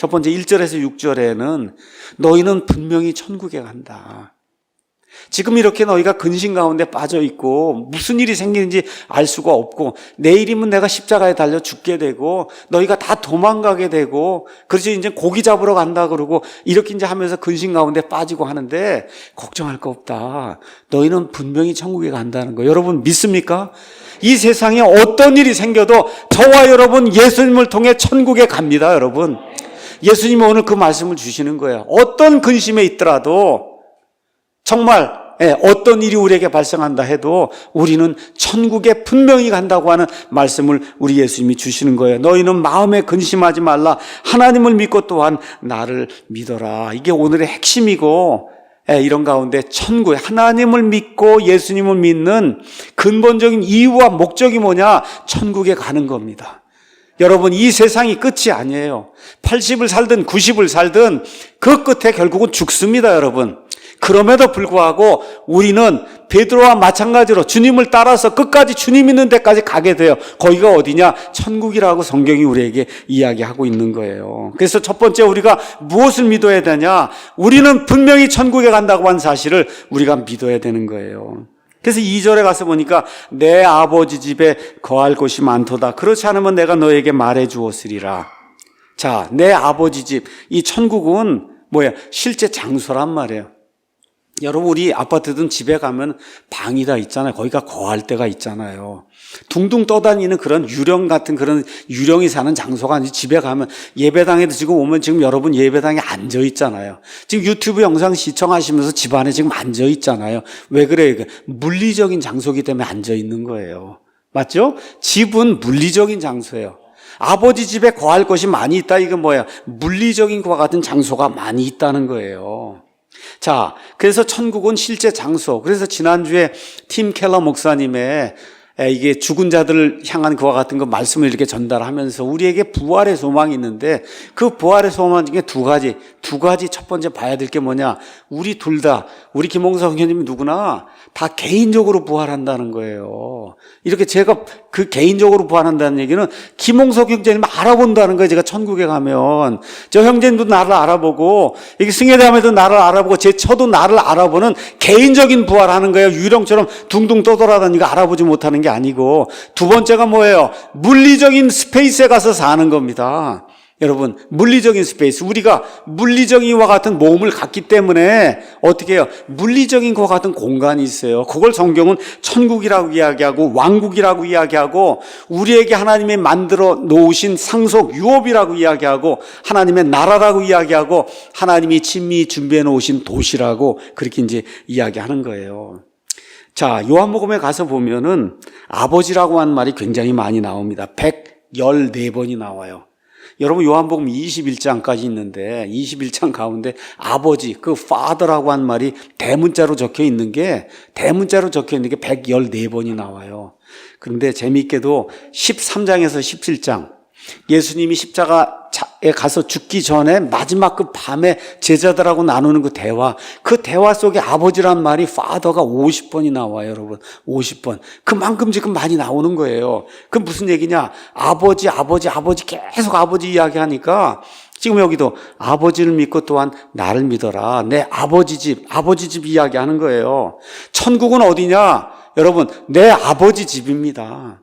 첫 번째 1절에서 6절에는 너희는 분명히 천국에 간다. 지금 이렇게 너희가 근심 가운데 빠져 있고 무슨 일이 생기는지 알 수가 없고 내일이면 내가 십자가에 달려 죽게 되고 너희가 다 도망가게 되고 그래서 이제 고기 잡으러 간다 그러고 이렇게 이제 하면서 근심 가운데 빠지고 하는데 걱정할 거 없다. 너희는 분명히 천국에 간다는 거 여러분 믿습니까? 이 세상에 어떤 일이 생겨도 저와 여러분 예수님을 통해 천국에 갑니다. 여러분 예수님이 오늘 그 말씀을 주시는 거예요. 어떤 근심에 있더라도 정말 어떤 일이 우리에게 발생한다 해도 우리는 천국에 분명히 간다고 하는 말씀을 우리 예수님이 주시는 거예요. 너희는 마음에 근심하지 말라. 하나님을 믿고 또한 나를 믿어라. 이게 오늘의 핵심이고 이런 가운데 천국에 하나님을 믿고 예수님을 믿는 근본적인 이유와 목적이 뭐냐? 천국에 가는 겁니다. 여러분 이 세상이 끝이 아니에요. 80을 살든 90을 살든 그 끝에 결국은 죽습니다. 여러분 그럼에도 불구하고 우리는 베드로와 마찬가지로 주님을 따라서 끝까지 주님 있는 데까지 가게 돼요. 거기가 어디냐? 천국이라고 성경이 우리에게 이야기하고 있는 거예요. 그래서 첫 번째 우리가 무엇을 믿어야 되냐? 우리는 분명히 천국에 간다고 하는 사실을 우리가 믿어야 되는 거예요. 그래서 2절에 가서 보니까 내 아버지 집에 거할 곳이 많도다. 그렇지 않으면 내가 너에게 말해 주었으리라. 자, 내 아버지 집, 이 천국은 뭐야? 실제 장소란 말이에요. 여러분 우리 아파트든 집에 가면 방이 다 있잖아요. 거기가 거할 데가 있잖아요. 둥둥 떠다니는 그런 유령 같은 그런 유령이 사는 장소가 아니지. 집에 가면 예배당에도 지금 오면 지금 여러분 예배당에 앉아 있잖아요. 지금 유튜브 영상 시청하시면서 집 안에 지금 앉아 있잖아요. 왜 그래요? 물리적인 장소이기 때문에 앉아 있는 거예요. 맞죠? 집은 물리적인 장소예요. 아버지 집에 거할 곳이 많이 있다. 이건 뭐야? 물리적인 것과 같은 장소가 많이 있다는 거예요. 자, 그래서 천국은 실제 장소. 그래서 지난주에 팀 켈러 목사님의 이게 죽은 자들을 향한 그와 같은 거 말씀을 이렇게 전달하면서 우리에게 부활의 소망이 있는데 그 부활의 소망 중에 두 가지 첫 번째 봐야 될 게 뭐냐? 우리 둘 다, 우리 김홍석 형님이 누구나 다 개인적으로 부활한다는 거예요. 이렇게 제가 그 개인적으로 부활한다는 얘기는 김홍석 형제님 알아본다는 거예요. 제가 천국에 가면 저 형제님도 나를 알아보고 이게 승혜대함에도 나를 알아보고 제 처도 나를 알아보는 개인적인 부활하는 거예요. 유령처럼 둥둥 떠돌아다니고 알아보지 못하는 게 아니고 두 번째가 뭐예요? 물리적인 스페이스에 가서 사는 겁니다. 여러분 물리적인 스페이스 우리가 물리적인 것과 같은 몸을 갖기 때문에 어떻게 해요? 물리적인 것과 같은 공간이 있어요. 그걸 성경은 천국이라고 이야기하고 왕국이라고 이야기하고 우리에게 하나님이 만들어 놓으신 상속 유업이라고 이야기하고 하나님의 나라라고 이야기하고 하나님이 친밀히 준비해 놓으신 도시라고 그렇게 이제 이야기하는 거예요. 자, 요한복음에 가서 보면은 아버지라고 하는 말이 굉장히 많이 나옵니다. 114번이 나와요. 여러분 요한복음 21장까지 있는데 21장 가운데 아버지 그 father라고 한 말이 대문자로 적혀 있는 게 114번이 나와요. 그런데 재미있게도 13장에서 17장 예수님이 십자가에 가서 죽기 전에 마지막 그 밤에 제자들하고 나누는 그 대화 속에 아버지란 말이 father가 50번이 나와요. 여러분 50번 그만큼 지금 많이 나오는 거예요. 그 무슨 얘기냐? 아버지 계속 아버지 이야기하니까 지금 여기도 아버지를 믿고 또한 나를 믿어라. 내 아버지 집 이야기하는 거예요. 천국은 어디냐? 여러분 내 아버지 집입니다.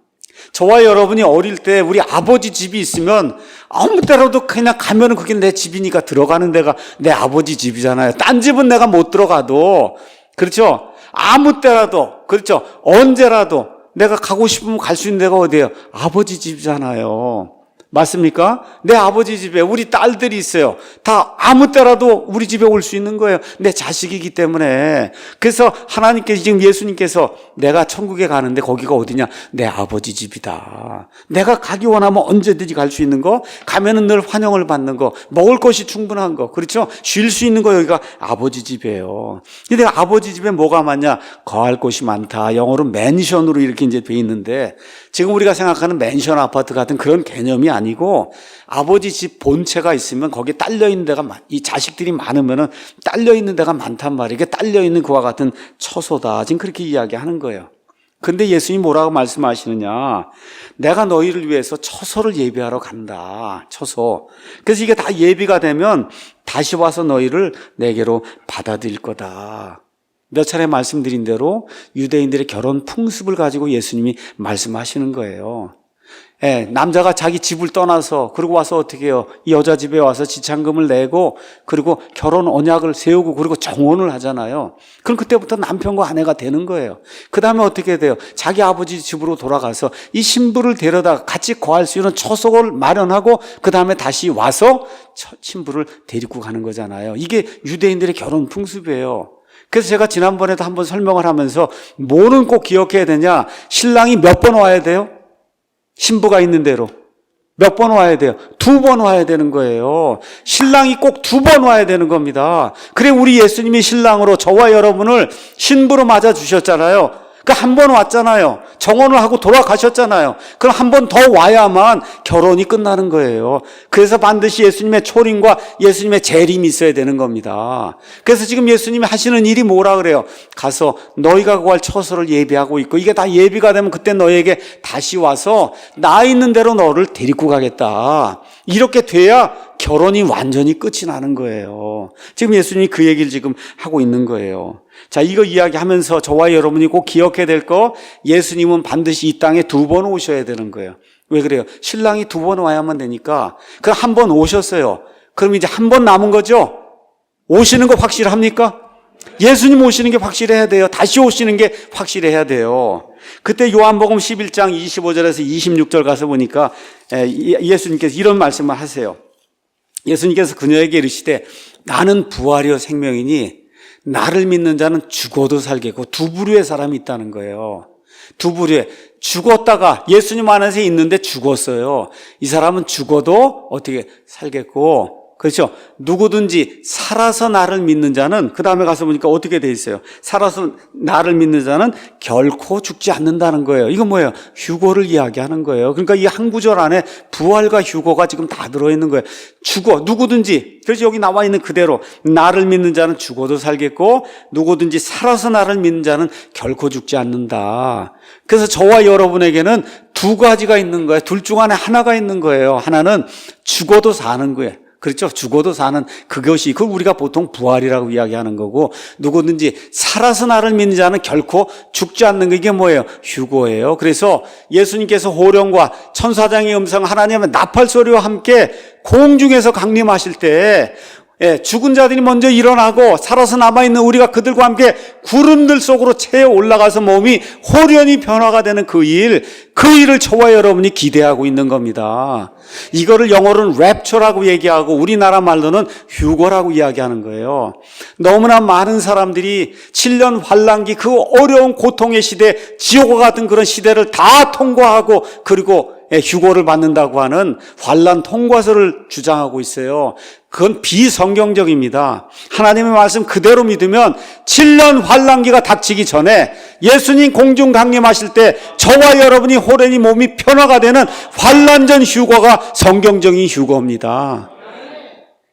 저와 여러분이 어릴 때 우리 아버지 집이 있으면 아무 때라도 그냥 가면은 그게 내 집이니까 들어가는 데가 내 아버지 집이잖아요. 딴 집은 내가 못 들어가도 그렇죠? 아무 때라도 그렇죠? 언제라도 내가 가고 싶으면 갈 수 있는 데가 어디예요? 아버지 집이잖아요. 맞습니까? 내 아버지 집에 우리 딸들이 있어요. 다 아무 때라도 우리 집에 올 수 있는 거예요. 내 자식이기 때문에. 그래서 하나님께서 지금 예수님께서 내가 천국에 가는데 거기가 어디냐? 내 아버지 집이다. 내가 가기 원하면 언제든지 갈 수 있는 거, 가면은 늘 환영을 받는 거, 먹을 것이 충분한 거, 그렇죠? 쉴 수 있는 거 여기가 아버지 집이에요. 근데 아버지 집에 뭐가 많냐? 거할 곳이 많다. 영어로 맨션으로 이렇게 이제 돼 있는데 지금 우리가 생각하는 맨션 아파트 같은 그런 개념이 아니고 아버지 집 본체가 있으면 거기에 딸려 있는 데가 이 자식들이 많으면은 딸려 있는 데가 많단 말이에요. 이게 딸려 있는 그와 같은 처소다. 지금 그렇게 이야기하는 거예요. 근데 예수님이 뭐라고 말씀하시느냐? 내가 너희를 위해서 처소를 예비하러 간다. 처소. 그래서 이게 다 예비가 되면 다시 와서 너희를 내게로 받아들일 거다. 몇 차례 말씀드린 대로 유대인들의 결혼 풍습을 가지고 예수님이 말씀하시는 거예요. 예, 남자가 자기 집을 떠나서 그리고 와서 어떻게 해요? 이 여자 집에 와서 지참금을 내고 그리고 결혼 언약을 세우고 그리고 정혼을 하잖아요. 그럼 그때부터 남편과 아내가 되는 거예요. 그 다음에 어떻게 돼요? 자기 아버지 집으로 돌아가서 이 신부를 데려다 같이 거할 수 있는 처소를 마련하고 그 다음에 다시 와서 신부를 데리고 가는 거잖아요. 이게 유대인들의 결혼 풍습이에요. 그래서 제가 지난번에도 한번 설명을 하면서 뭐는 꼭 기억해야 되냐? 신랑이 몇 번 와야 돼요? 신부가 있는 대로 몇 번 와야 돼요? 2번 와야 되는 거예요. 신랑이 꼭 2번 와야 되는 겁니다. 그래 우리 예수님이 신랑으로 저와 여러분을 신부로 맞아 주셨잖아요. 그 한 번 왔잖아요. 정혼을 하고 돌아가셨잖아요. 그럼 한 번 더 와야만 결혼이 끝나는 거예요. 그래서 반드시 예수님의 초림과 예수님의 재림이 있어야 되는 겁니다. 그래서 지금 예수님이 하시는 일이 뭐라 그래요? 가서 너희가 구할 처소를 예비하고 있고 이게 다 예비가 되면 그때 너희에게 다시 와서 나 있는 대로 너를 데리고 가겠다. 이렇게 돼야 결혼이 완전히 끝이 나는 거예요. 지금 예수님이 그 얘기를 지금 하고 있는 거예요. 자, 이거 이야기하면서 저와 여러분이 꼭 기억해야 될 거, 예수님은 반드시 이 땅에 2번 오셔야 되는 거예요. 왜 그래요? 신랑이 2번 와야만 되니까. 그럼 한 번 오셨어요. 그럼 이제 한 번 남은 거죠? 오시는 거 확실합니까? 예수님 오시는 게 확실해야 돼요. 다시 오시는 게 확실해야 돼요. 그때 요한복음 11장 25절에서 26절 가서 보니까 예수님께서 이런 말씀을 하세요. 예수님께서 그녀에게 이르시되 나는 부활이요 생명이니 나를 믿는 자는 죽어도 살겠고 두 부류의 사람이 있다는 거예요. 두 부류의 죽었다가 예수님 안에서 있는데 죽었어요. 이 사람은 죽어도 어떻게 살겠고 그렇죠? 누구든지 살아서 나를 믿는 자는 그 다음에 가서 보니까 어떻게 돼 있어요? 살아서 나를 믿는 자는 결코 죽지 않는다는 거예요. 이건 뭐예요? 휴거를 이야기하는 거예요. 그러니까 이 한 구절 안에 부활과 휴거가 지금 다 들어있는 거예요. 죽어 누구든지 그래서 여기 나와 있는 그대로 나를 믿는 자는 죽어도 살겠고 누구든지 살아서 나를 믿는 자는 결코 죽지 않는다. 그래서 저와 여러분에게는 두 가지가 있는 거예요. 둘 중 안에 하나가 있는 거예요. 하나는 죽어도 사는 거예요. 그렇죠? 죽어도 사는 그것이 그걸 우리가 보통 부활이라고 이야기하는 거고 누구든지 살아서 나를 믿는 자는 결코 죽지 않는 게 이게 뭐예요? 휴거예요. 그래서 예수님께서 호령과 천사장의 음성 하나님의 나팔 소리와 함께 공중에서 강림하실 때 죽은 자들이 먼저 일어나고 살아서 남아있는 우리가 그들과 함께 구름들 속으로 채어 올라가서 몸이 호련히 변화가 되는 그 일을 저와 여러분이 기대하고 있는 겁니다. 이거를 영어로는 랩처라고 얘기하고 우리나라 말로는 휴거라고 이야기하는 거예요. 너무나 많은 사람들이 7년 환란기 그 어려운 고통의 시대, 지옥과 같은 그런 시대를 다 통과하고 그리고 휴거를 받는다고 하는 환란 통과서를 주장하고 있어요. 그건 비성경적입니다. 하나님의 말씀 그대로 믿으면 7년 환란기가 닥치기 전에 예수님 공중 강림하실 때 저와 여러분이 호련히 몸이 변화가 되는 환란전 휴거가 성경적인 휴거입니다.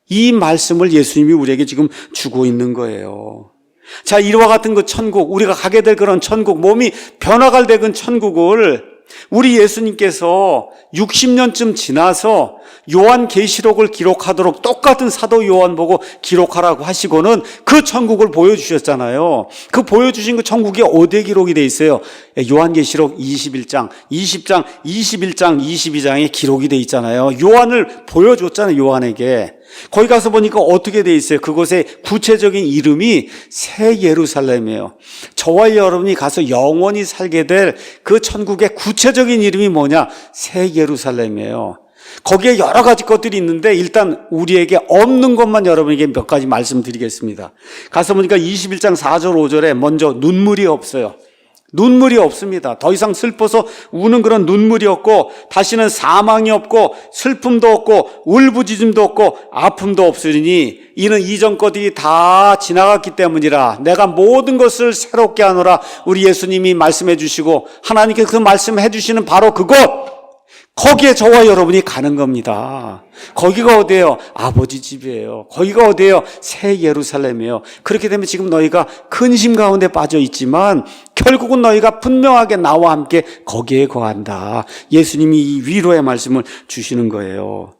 이 말씀을 예수님이 우리에게 지금 주고 있는 거예요. 자, 이와 같은 그 천국, 우리가 가게 될 그런 천국, 몸이 변화가 되는 천국을 우리 예수님께서 60년쯤 지나서 요한계시록을 기록하도록 똑같은 사도 요한 보고 기록하라고 하시고는 그 천국을 보여주셨잖아요. 그 보여주신 그 천국이 어디에 기록이 돼 있어요? 요한계시록 21장, 20장, 21장, 22장에 기록이 돼 있잖아요. 요한을 보여줬잖아요, 요한에게. 거기 가서 보니까 어떻게 돼 있어요? 그곳의 구체적인 이름이 새 예루살렘이에요. 저와 여러분이 가서 영원히 살게 될 그 천국의 구체적인 이름이 뭐냐? 새 예루살렘이에요. 거기에 여러 가지 것들이 있는데 일단 우리에게 없는 것만 여러분에게 몇 가지 말씀드리겠습니다. 가서 보니까 21장 4절 5절에 먼저 눈물이 없어요. 눈물이 없습니다. 더 이상 슬퍼서 우는 그런 눈물이 없고 다시는 사망이 없고 슬픔도 없고 울부짖음도 없고 아픔도 없으리니 이는 이전 것들이 다 지나갔기 때문이라 내가 모든 것을 새롭게 하노라. 우리 예수님이 말씀해 주시고 하나님께서 그 말씀해 주시는 바로 그곳 거기에 저와 여러분이 가는 겁니다. 거기가 어디예요? 아버지 집이에요. 거기가 어디예요? 새 예루살렘이에요. 그렇게 되면 지금 너희가 근심 가운데 빠져 있지만 결국은 너희가 분명하게 나와 함께 거기에 거한다. 예수님이 이 위로의 말씀을 주시는 거예요.